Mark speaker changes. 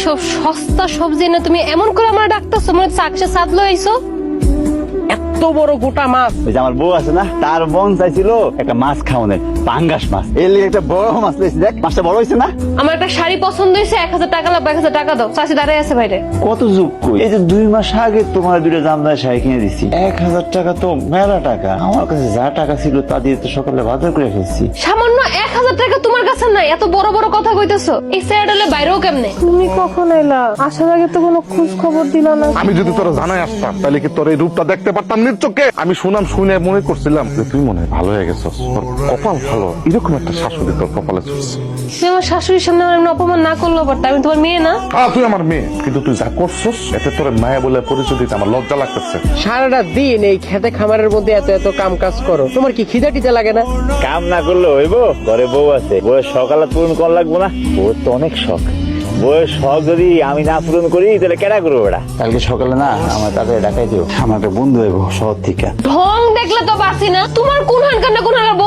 Speaker 1: এইসব সস্তা সবজি না তুমি এমন করে আমার ডাকতেছো মনে হচ্ছে আকাশে চাঁদ লয়ে আইছো।
Speaker 2: এত বড় গোটা মাছ।
Speaker 3: ওই যে আমার বউ আছে না, তার মন চাইছিল একটা মাছ খাওয়ানোর, পাঙ্গাস মাছ। এর লিগে একটা বড় মাছ পেয়েছি, দেখ মাছটা বড় হয়েছে না।
Speaker 1: আমার একটা শাড়ি পছন্দ হয়েছে, 1000 টাকা লাগবে, 1000 টাকা দাও। চাষি দাঁড়ায় আছে বাইরে।
Speaker 3: কত যুগ কই, এই যে 2 মাস আগে তোমার 2টা জামদানি শাড়ি কিনে দিছি। 1000 টাকা তো মেলা টাকা। আমার কাছে যা টাকা ছিল তা দিয়ে তো সকালে বাজার করে ফেলছি।
Speaker 1: সামান্য 1000 টাকা তোমার কাছে নাই, এত বড় বড় কথা কইতেছো। এই স্যারেডলে বাইরেও কেমনে?
Speaker 4: তুমি কখন এলা? আসার আগে তো কোনো খোঁজ খবর দিলা না।
Speaker 5: আমি যদি তোরা জানাই আসতাম তাহলে কি তোর এই রূপটা দেখতে পারতাম নির্চোখে? আমি শুনাম শুনে মনে করছিলাম যে তুই মনে হয় ভালো হয়ে গেছিস, তোর কপাল ভালো, এরকম একটা শাশুড়ি তোর কপালে চলছে।
Speaker 1: তুমি আমার শাশুড়ির সামনে আমার এমন অপমান না করলেও পারতা, আমি তোমার মেয়ে না?
Speaker 5: হ্যাঁ তুই আমার মেয়ে, কিন্তু তুই যা করছিস এতে তোর মায়া বলে পরিচয় দিতে আমার লজ্জা লাগতেছে।
Speaker 2: সারাটা দিন এই খেতে খামারের মধ্যে এত এত কাম কাজ করো, তোমার কি খিদা টিদা লাগে না?
Speaker 3: কাম না করলে হইব? ঘরে বউ আছে, বউয়ের সকালে পূরণ করা লাগবো না? বউয়ের তো অনেক শখ, বউয়ের শখ যদি আমি না পূরণ করি তাহলে কেনা করবো ওরা। কালকে সকালে না আমার তাদের ডাকাই দিও, আমার একটা বন্ধু হইব শহর থেকে।
Speaker 1: ঢং দেখলে তো বাসি না, তোমার কোন হানকার না কোন হানকার